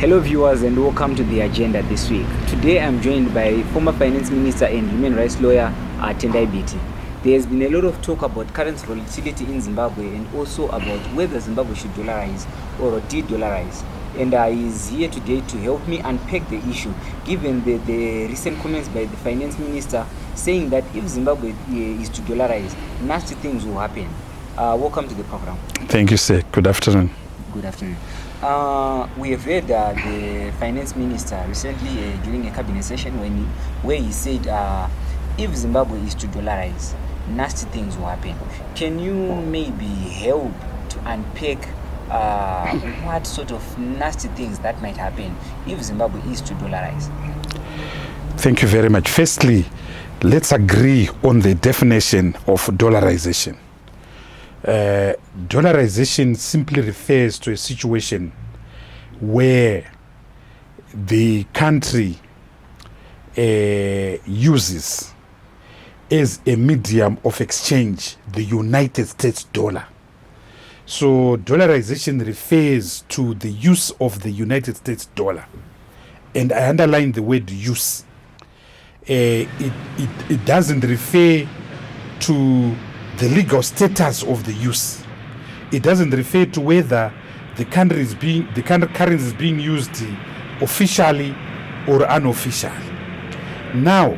Hello viewers and welcome to the agenda this week. Today I'm joined by former Finance Minister and Human Rights Lawyer Tendai Biti. There has been a lot of talk about currency volatility in Zimbabwe and also about whether Zimbabwe should dollarize or de-dollarize. And he is here today to help me unpack the issue, given the recent comments by the Finance Minister saying that if Zimbabwe is to dollarize, nasty things will happen. Welcome to the program. Thank you, sir. Good afternoon. Good afternoon. We have heard the Finance Minister recently during a cabinet session where he said if Zimbabwe is to dollarize, nasty things will happen. Can you maybe help to unpack what sort of nasty things that might happen if Zimbabwe is to dollarize? Thank you very much. Firstly, let's agree on the definition of dollarization. Dollarization simply refers to a situation where the country uses as a medium of exchange the United States dollar. So dollarization refers to the use of the United States dollar. And I underline the word use. It doesn't refer to the legal status of the use. It doesn't refer to whether the currency is being used officially or unofficially. Now,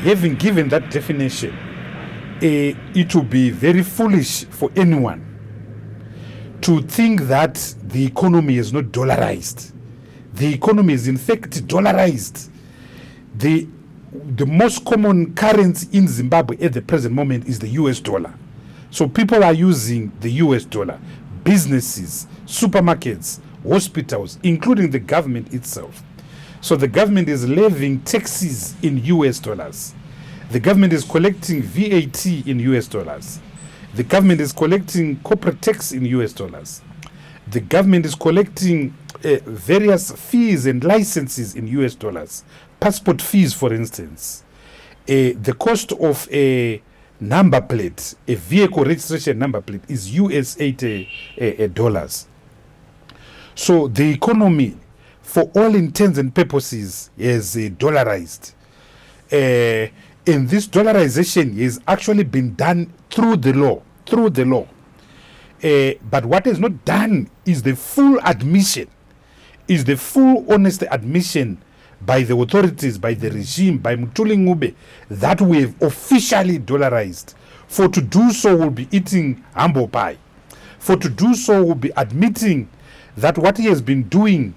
having given that definition, it will be very foolish for anyone to think that the economy is not dollarized. The economy is in fact dollarized. The most common currency in Zimbabwe at the present moment is the US dollar. So people are using the US dollar. Businesses, supermarkets, hospitals, including the government itself. So the government is levying taxes in US dollars. The government is collecting VAT in US dollars. The government is collecting corporate tax in US dollars. The government is collecting various fees and licenses in US dollars. Passport fees, for instance. The cost of a number plate, a vehicle registration number plate, is US $80. So the economy, for all intents and purposes, is dollarized. And this dollarization has actually been done through the law. But what is not done is the full admission, honest admission by the authorities, by the regime, by Mutuli Ngube, that we have officially dollarized. For to do so, we'll be eating humble pie. For to do so, we'll be admitting that what he has been doing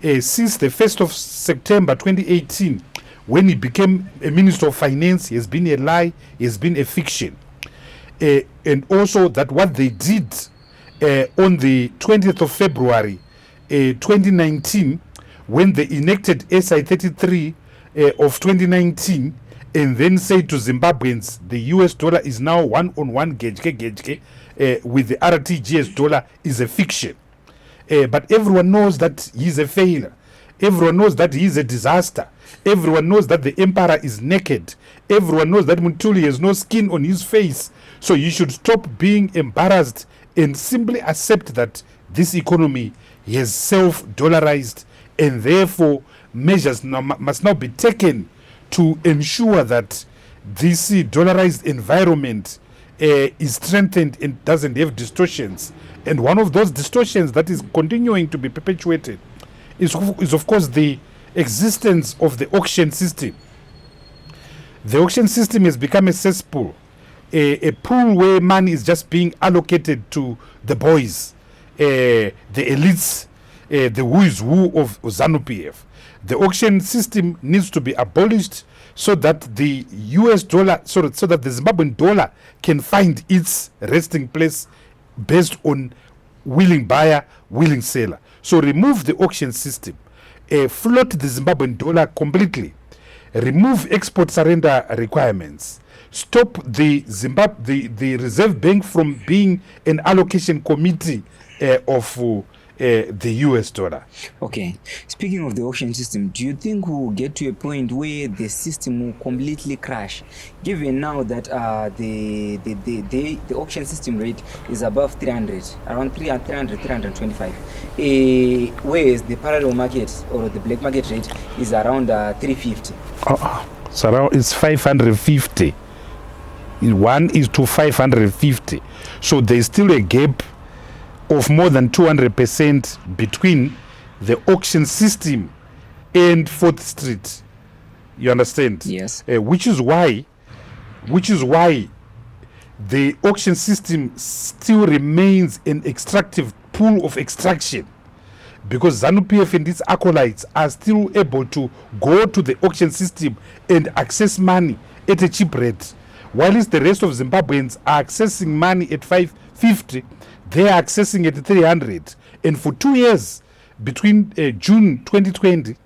since the 1st of September 2018, when he became a Minister of Finance, has been a lie, has been a fiction. And also that what they did on the 20th of February 2019, when they enacted SI 33 of 2019, and then said to Zimbabweans, the US dollar is now one-on-one with the RTGS dollar, is a fiction. But everyone knows that he's a failure. Everyone knows that he's a disaster. Everyone knows that the emperor is naked. Everyone knows that Mutuli has no skin on his face. So you should stop being embarrassed and simply accept that this economy has self-dollarized, and therefore measures must now be taken to ensure that this dollarized environment is strengthened and doesn't have distortions. And one of those distortions that is continuing to be perpetuated is of course the existence of the auction system. The auction system has become a cesspool, a pool where money is just being allocated to the boys, the elites, the who is who of ZANU-PF. The auction system needs to be abolished so that the US dollar, so that the Zimbabwean dollar can find its resting place based on willing buyer, willing seller. So remove the auction system, float the Zimbabwean dollar completely, remove export surrender requirements, stop the Reserve Bank from being an allocation committee of the US dollar. Okay. Speaking of the auction system, do you think we'll get to a point where the system will completely crash, given now that the auction system rate is above 300, around 300, 325, whereas the parallel market or the black market rate is around 350? So it's 550. One is to 550. So there's still a gap of more than 200% between the auction system and 4th Street. You understand? Yes. Which is why the auction system still remains an extractive pool of extraction, because ZANU-PF and its acolytes are still able to go to the auction system and access money at a cheap rate, whilst the rest of Zimbabweans are accessing money at 550. They are accessing at 300. And for 2 years, between June 2020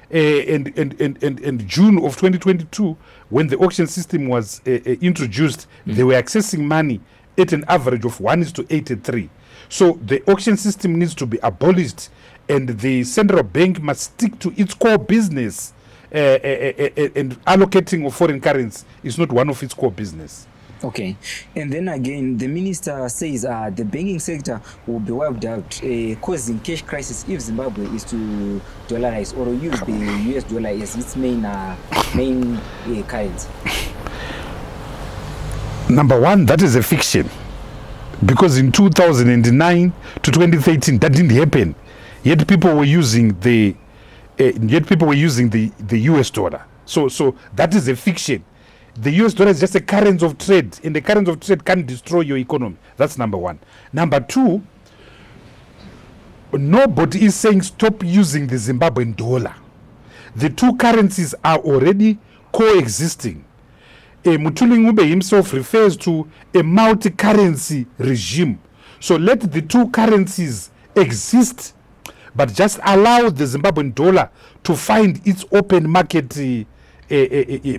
and June of 2022, when the auction system was introduced, they were accessing money at an average of 1:83. So the auction system needs to be abolished, and the central bank must stick to its core business, and allocating of foreign currency is not one of its core business. Okay. And then again, the minister says the banking sector will be wiped out, causing cash crisis if Zimbabwe is to dollarize or use the US dollar as its main currency. Number one, that is a fiction, because in 2009 to 2013 that didn't happen. Yet people were using the US dollar. So that is a fiction. The US dollar is just a currency of trade, and the currency of trade can destroy your economy. That's number one. Number two, nobody is saying stop using the Zimbabwean dollar. The two currencies are already coexisting. Mutulingube himself refers to a multi-currency regime. So let the two currencies exist, but just allow the Zimbabwean dollar to find its open market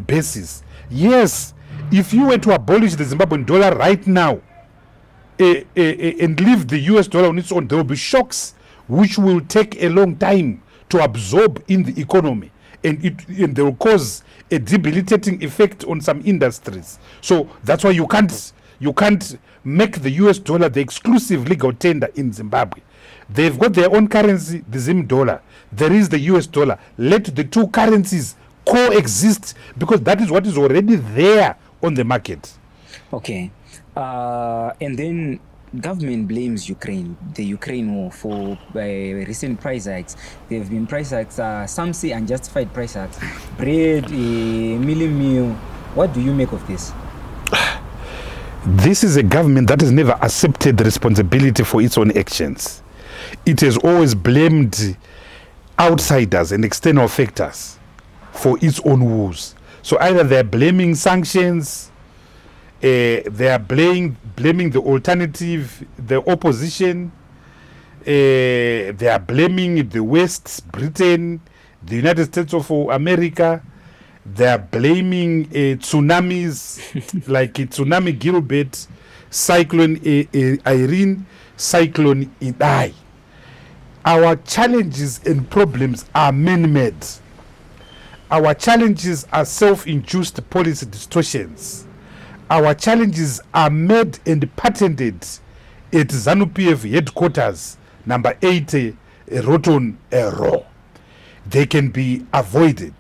basis. Yes, if you were to abolish the Zimbabwean dollar right now and leave the US dollar on its own, there will be shocks which will take a long time to absorb in the economy, and they will cause a debilitating effect on some industries. So that's why you can't make the US dollar the exclusive legal tender in Zimbabwe. They've got their own currency, the Zim dollar. There is the US dollar. Let the two currencies coexist, because that is what is already there on the market. Okay. And then government blames the Ukraine war for recent price hikes. There have been price hikes, some say unjustified price hikes. Bread, meal. What do you make of this? This is a government that has never accepted the responsibility for its own actions. It has always blamed outsiders and external factors for its own woes. So either they're blaming sanctions, they are blaming the alternative, the opposition, they are blaming the West, Britain, the United States of America. They are blaming tsunamis like Tsunami Gilbert, Cyclone Irene, Cyclone Idai. Our challenges and problems are man-made. Our challenges are self-induced policy distortions. Our challenges are made and patented at ZANU-PF headquarters, number 80, Roton Row. They can be avoided.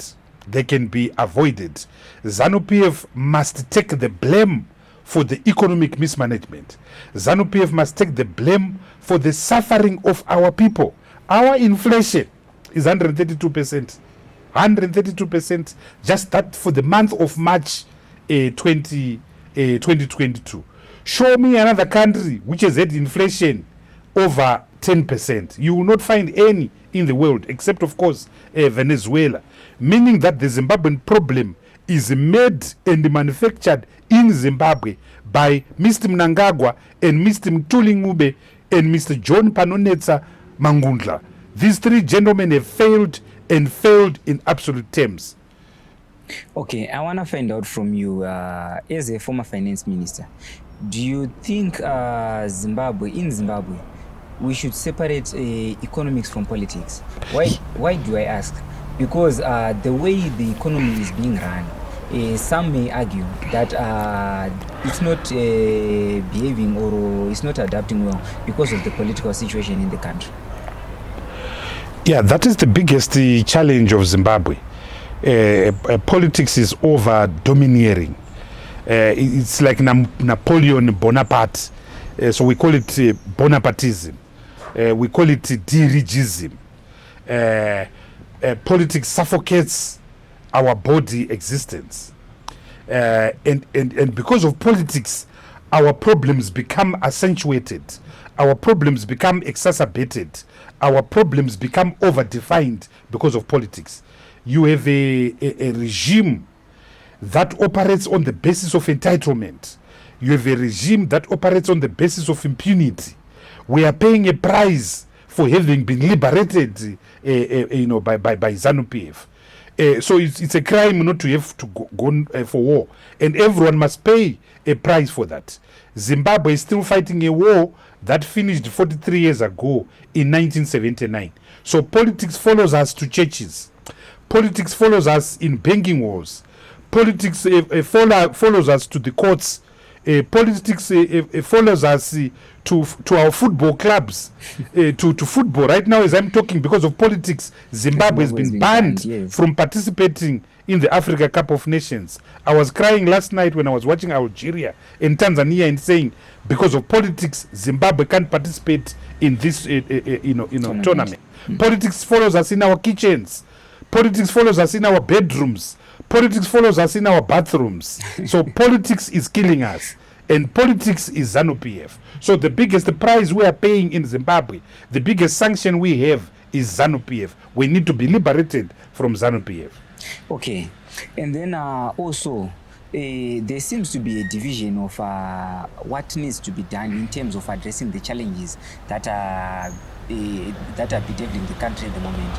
ZANU-PF must take the blame for the economic mismanagement. ZANU-PF must take the blame for the suffering of our people. Our inflation is 132%. 132%, just that for the month of March 2022. Show me another country which has had inflation over 10%. You will not find any in the world, except of course Venezuela. Meaning that the Zimbabwean problem is made and manufactured in Zimbabwe by Mr. Mnangagwa and Mr. Mtulingube and Mr. John Panonetsa Mangundla. These three gentlemen have failed in absolute terms. Okay, I want to find out from you, as a former finance minister, do you think in Zimbabwe, we should separate economics from politics. Why do I ask? Because the way the economy is being run, some may argue that it's not behaving or it's not adapting well because of the political situation in the country. Yeah, that is the biggest challenge of Zimbabwe. Politics is over domineering. It's like Napoleon Bonaparte. So we call it Bonapartism. We call it dirigism. Politics suffocates our body existence. And because of politics, our problems become accentuated. Our problems become exacerbated. Our problems become overdefined because of politics. You have a regime that operates on the basis of entitlement. You have a regime that operates on the basis of impunity. We are paying a price for having been liberated, by ZANU-PF. So it's a crime not to have to go for war, and everyone must pay a price for that. Zimbabwe is still fighting a war that finished 43 years ago in 1979. So politics follows us to churches. Politics follows us in banking wars. Politics follows us to the courts. Politics follows us to our football clubs, to football. Right now, as I'm talking, because of politics, Zimbabwe has been banned from participating in the Africa Cup of Nations. I was crying last night when I was watching Algeria and Tanzania and saying, because of politics, Zimbabwe can't participate in this tournament. Politics follows us in our kitchens. Politics follows us in our bedrooms. Politics follows us in our bathrooms. So politics is killing us. And politics is ZANU-PF. So the biggest price we are paying in Zimbabwe, the biggest sanction we have is ZANU-PF. We need to be liberated from ZANU-PF. Okay. And then also, there seems to be a division of what needs to be done in terms of addressing the challenges that are bedeviled in the country at the moment.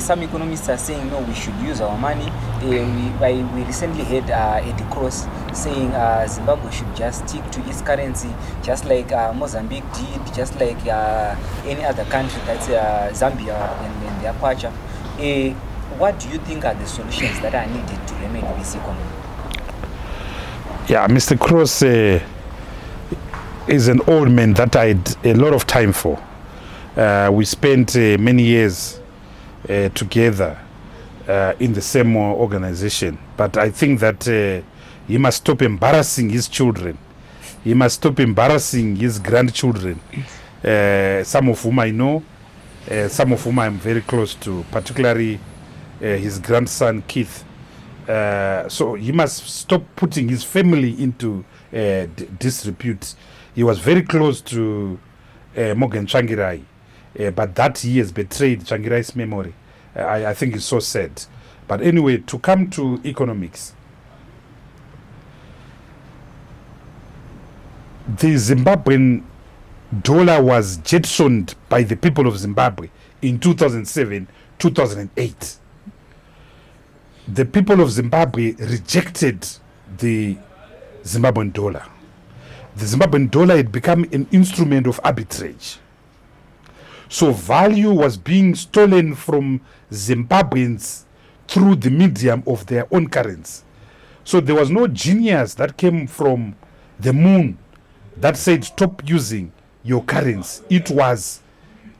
Some economists are saying, no, we should use our money. We recently had Eddie Cross saying Zimbabwe should just stick to its currency, just like Mozambique did, just like any other country, that's Zambia and their Kwacha. What do you think are the solutions that are needed to remedy this economy? Yeah, Mr. Cross is an old man that I had a lot of time for. We spent many years together in the same organization. But I think that he must stop embarrassing his children. He must stop embarrassing his grandchildren, some of whom I know, some of whom I'm very close to, particularly his grandson Keith. So he must stop putting his family into disrepute. He was very close to Morgan Tsvangirai, but that he has betrayed Tsvangirai's memory. I think it's so sad. But anyway, to come to economics, the Zimbabwean dollar was jettisoned by the people of Zimbabwe in 2007, 2008. The people of Zimbabwe rejected the Zimbabwean dollar. The Zimbabwean dollar had become an instrument of arbitrage. So value was being stolen from Zimbabweans through the medium of their own currency. So there was no genius that came from the moon that said stop using your currency. It was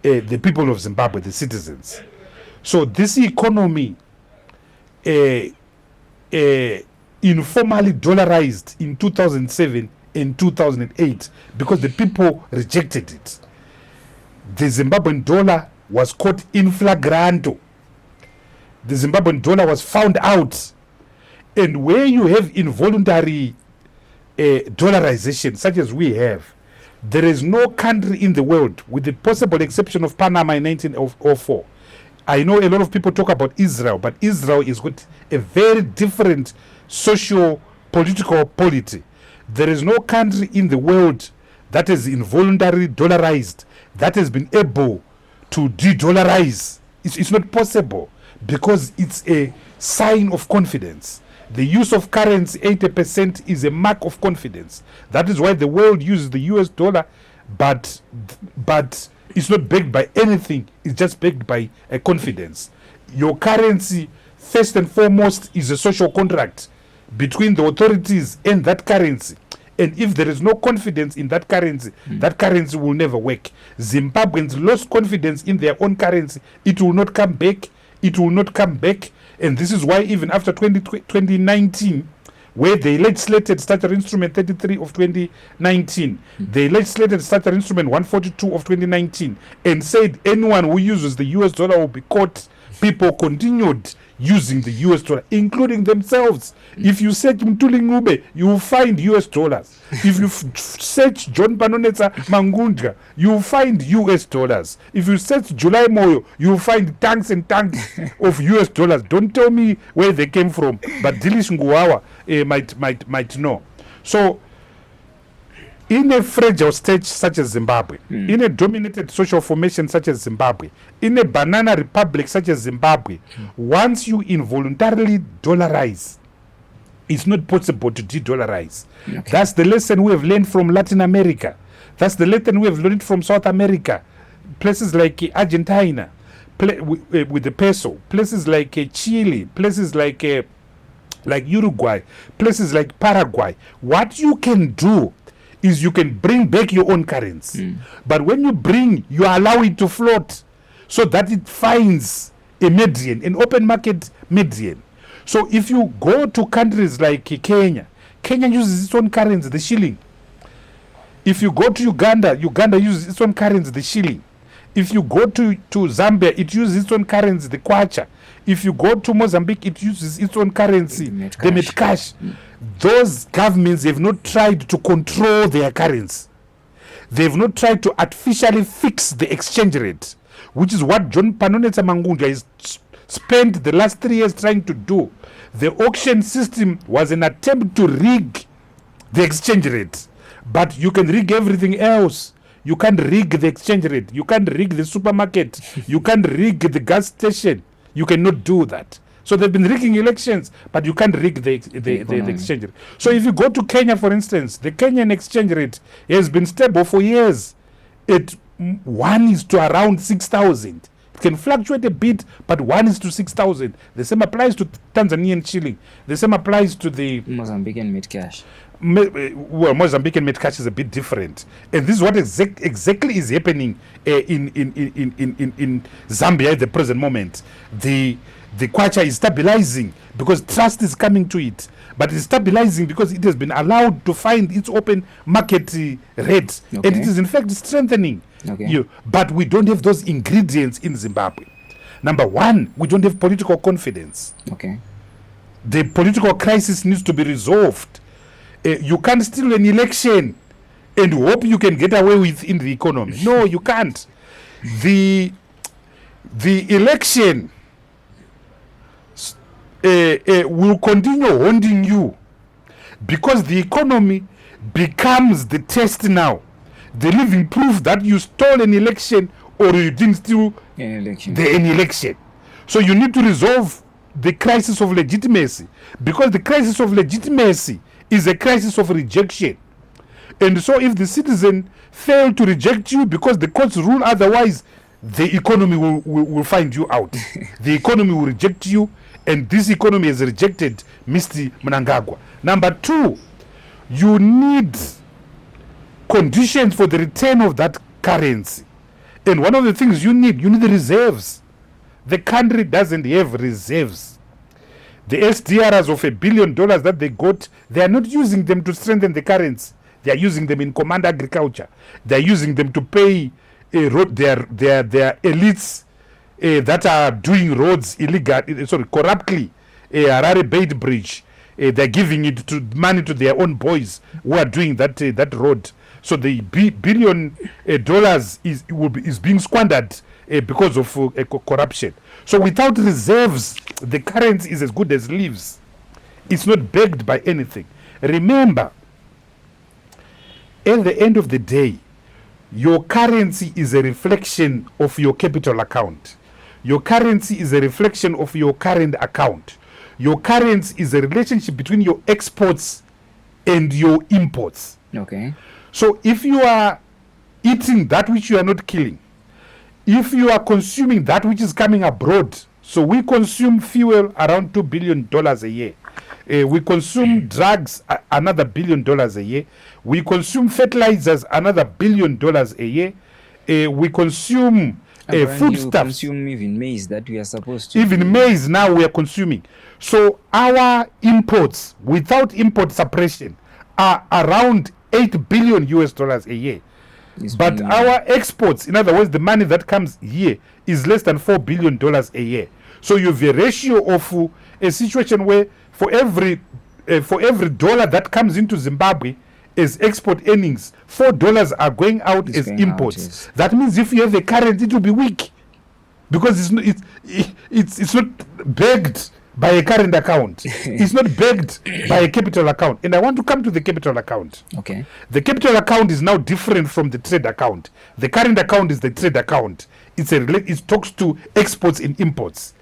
the people of Zimbabwe, the citizens. So this economy informally dollarized in 2007 and 2008 because the people rejected it. The Zimbabwean dollar was caught in flagranto. The Zimbabwean dollar was found out. And where you have involuntary dollarization, such as we have, there is no country in the world, with the possible exception of Panama in 1904. I know a lot of people talk about Israel, but Israel is got a very different socio-political polity. There is no country in the world that is involuntarily dollarized, that has been able to de-dollarize. It's not possible because it's a sign of confidence. The use of currency, 80%, is a mark of confidence. That is why the world uses the US dollar but it's not backed by anything. It's just backed by a confidence. Your currency, first and foremost, is a social contract between the authorities and that currency. And if there is no confidence in that currency will never work. Zimbabweans lost confidence in their own currency. It will not come back. It will not come back. And this is why even after 2019, where they legislated Starter Instrument 33 of 2019, they legislated Starter Instrument 142 of 2019, and said anyone who uses the US dollar will be caught. People continued using the US dollar, including themselves. If you search Mtulingube, you will find US dollars. If you search John Panonetsa Mangundja, you will find US dollars. If you search July Moyo, you will find tanks and tanks of US dollars. Don't tell me where they came from, but Dilish Nguwawa might know. So, in a fragile state such as Zimbabwe, in a dominated social formation such as Zimbabwe, in a banana republic such as Zimbabwe, once you involuntarily dollarize, it's not possible to de-dollarize. Okay. That's the lesson we have learned from Latin America. That's the lesson we have learned from South America. Places like Argentina, with the peso. Places like Chile. Places like Uruguay. Places like Paraguay. What you can do is you can bring back your own currency. But when you allow it to float so that it finds a median, an open market median. So if you go to countries like Kenya uses its own currency, the shilling. If you go to Uganda uses its own currency, the shilling. If you go to Zambia, it uses its own currency, the kwacha. If you go to Mozambique, it uses its own currency, the metcash. Those governments have not tried to control their currency. They've not tried to artificially fix the exchange rate, which is what John Panonetsa Mangundja has spent the last 3 years trying to do. The auction system was an attempt to rig the exchange rate, but you can rig everything else. You can't rig the exchange rate. You can't rig the supermarket. You can't rig the gas station. You cannot do that. So they've been rigging elections, but you can't rig the exchange rate. So if you go to Kenya, for instance, the Kenyan exchange rate has been stable for years. It 1 is to around 6,000. It can fluctuate a bit, but 1 is to 6,000. The same applies to Tanzanian shilling. The same applies to the Mozambican mid-cash. Well, Mozambican mid-cash is a bit different. And this is what exactly is happening in Zambia at the present moment. The kwacha is stabilizing because trust is coming to it. But it's stabilizing because it has been allowed to find its open market rate. Okay. And it is in fact strengthening. Okay. But we don't have those ingredients in Zimbabwe. Number one, we don't have political confidence. Okay. The political crisis needs to be resolved. You can't steal an election and hope you can get away with in the economy. No, you can't. The election will continue haunting you because the economy becomes the test now, the living proof that you stole an election or you didn't steal an election. So you need to resolve the crisis of legitimacy, because the crisis of legitimacy is a crisis of rejection. And so if the citizen fail to reject you because the courts rule otherwise, the economy will find you out. The economy will reject you, and this economy has rejected Mr. Mnangagwa. Number two, you need conditions for the return of that currency. And one of the things you need reserves. The country doesn't have reserves. The SDRs of $1 billion that they got, they are not using them to strengthen the currency. They are using them in command agriculture. They are using them to pay their elites that are doing roads corruptly. Harare Bait Bridge. They're giving it money to their own boys who are doing that road. So the $1 billion is being squandered because of corruption. So without reserves, the currency is as good as leaves. It's not backed by anything. Remember, at the end of the day, your currency is a reflection of your capital account. Your currency is a reflection of your current account. Your currency is a relationship between your exports and your imports. Okay. So if you are eating that which you are not killing, if you are consuming that which is coming abroad, so we consume fuel around $2 billion a year. We consume drugs, another $1 billion a year. We consume fertilizers, another $1 billion a year. We consume foodstuffs. Consume even maize that we are supposed to. Even maize now we are consuming. So our imports, without import suppression, are around $8 billion a year. But our exports, in other words, the money that comes here, is less than $4 billion a year. So you have a ratio of a situation where for every dollar that comes into Zimbabwe as export earnings, $4 are going out as imports. Yes. That means if you have a currency, it will be weak, because it's not backed by a current account. It's not backed by a capital account. And I want to come to the capital account. Okay. The capital account is now different from the trade account. The current account is the trade account. It talks to exports and imports.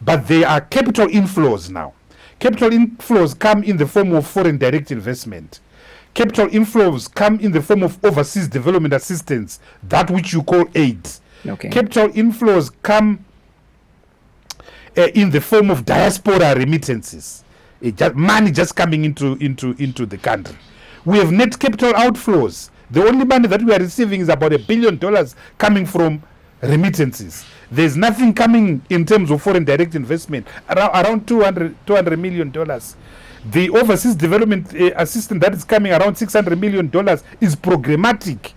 But there are capital inflows now. Capital inflows come in the form of foreign direct investment. Capital inflows come in the form of overseas development assistance, that which you call aid. Okay. Capital inflows come in the form of diaspora remittances, money just coming into the country. We have net capital outflows. The only money that we are receiving is about $1 billion coming from remittances. There's nothing coming in terms of foreign direct investment, around $200 million. The overseas development assistance that is coming around $600 million is programmatic.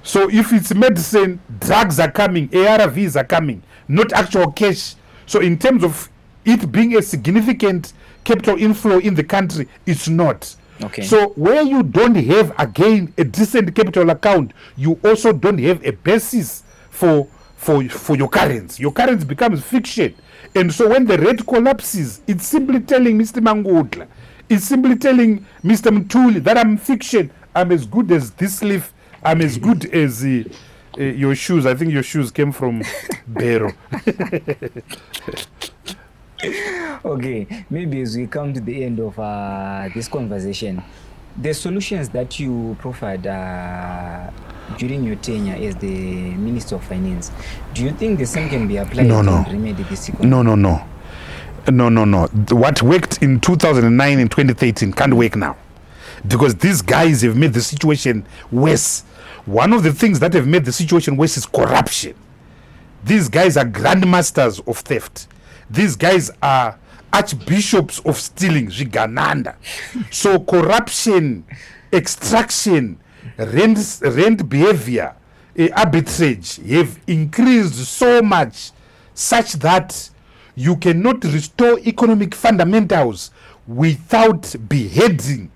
So if it's medicine, drugs are coming, ARVs are coming, not actual cash. So in terms of it being a significant capital inflow in the country, it's not. Okay. So where you don't have, again, a decent capital account, you also don't have a basis for your currency. Your currency becomes fiction. And so when the rate collapses, it's simply telling Mr. Mangudla, it's simply telling Mr. Mtuli that I'm fiction. I'm as good as this leaf. I'm as good as your shoes. I think your shoes came from Bero. Okay, maybe as we come to the end of this conversation, the solutions that you proffered during your tenure as the Minister of Finance, do you think the same can be applied to remedy this economy? No. What worked in 2009 and 2013 can't work now, because these guys have made the situation worse. One of the things that have made the situation worse is corruption. These guys are grandmasters of theft. These guys are archbishops of stealing, Zigananda. So corruption, extraction, rent behavior, arbitrage have increased so much, such that you cannot restore economic fundamentals without beheading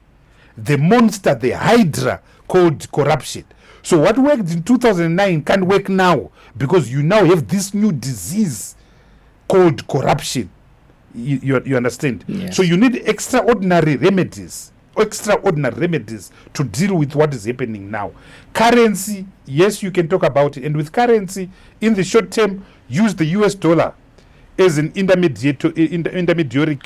the monster, the hydra called corruption. So what worked in 2009 can't work now, because you now have this new disease called corruption. You understand? Yes. So you need extraordinary remedies to deal with what is happening now. Currency, yes, you can talk about it. And with currency, in the short term, use the US dollar as an intermediary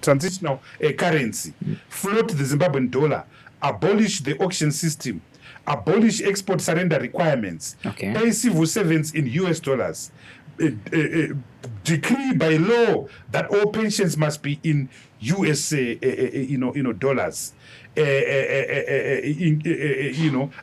transitional currency. Float the Zimbabwean dollar. Abolish the auction system. Abolish export surrender requirements. Okay. Pay civil servants in US dollars. Decree by law that all pensions must be in US dollars.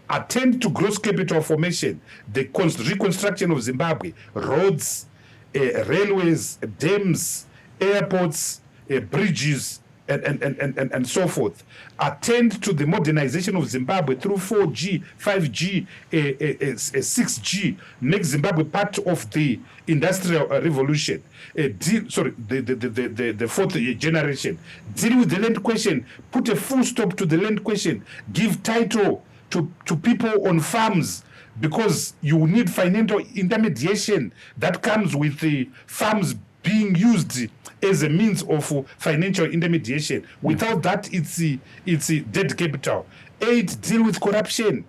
Attend to gross capital formation, the reconstruction of Zimbabwe, roads, railways, dams, airports, bridges, and so forth. Attend to the modernization of Zimbabwe through 4G, 5G, 6G. Make Zimbabwe part of the industrial revolution. The fourth generation. Deal with the land question. Put a full stop to the land question. Give title to people on farms, because you need financial intermediation that comes with the farms being used as a means of financial intermediation. Without that, it's dead capital. 8, deal with corruption.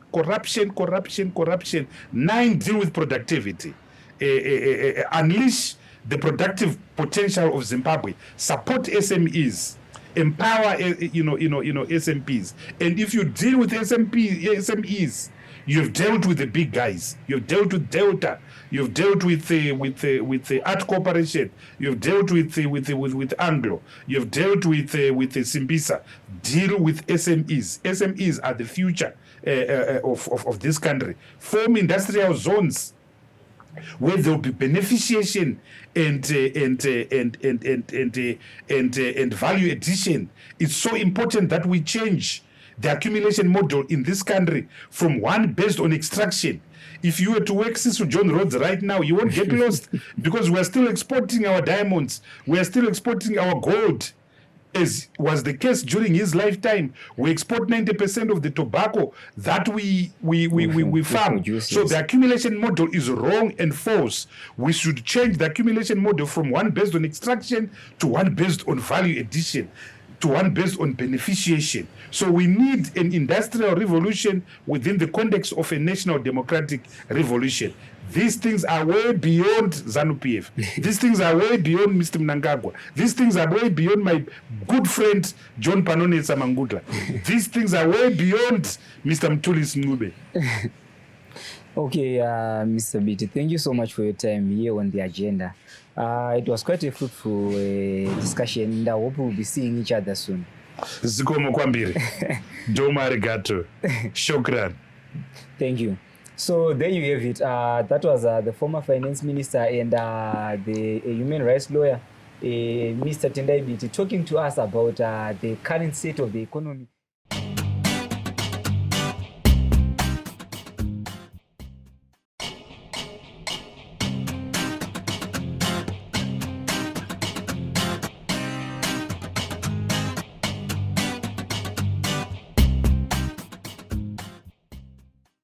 9, deal with productivity. Unleash the productive potential of Zimbabwe. Support SMEs. Empower SMPs. And if you deal with SMEs, You've dealt with the big guys. You've dealt with Delta. You've dealt with the Art Corporation. You've dealt with Anglo. You've dealt with Simbisa. Deal with SMEs. SMEs are the future of this country. Form industrial zones where there will be beneficiation and value addition. It's so important that we change the accumulation model in this country from one based on extraction. If you were to work Cecil John Roads right now, you won't get lost because we're still exporting our diamonds. We're still exporting our gold. As was the case during his lifetime, we export 90% of the tobacco that we farm. So the accumulation model is wrong and false. We should change the accumulation model from one based on extraction to one based on value addition, to one based on beneficiation. So we need an industrial revolution within the context of a national democratic revolution. These things are way beyond ZANU-PF. These things are way beyond Mr. Mnangagwa. These things are way beyond my good friend John Panone Samangutla. These things are way beyond Mr. Mtulis Ngube. Okay, Mr. Biti, thank you so much for your time here on the agenda. It was quite a fruitful discussion, and I hope we'll be seeing each other soon. Zikomo kwambiri. Domo arigato. Shukran. Thank you. So there you have it. That was the former finance minister and the human rights lawyer, Mr. Tendai Biti, talking to us about the current state of the economy.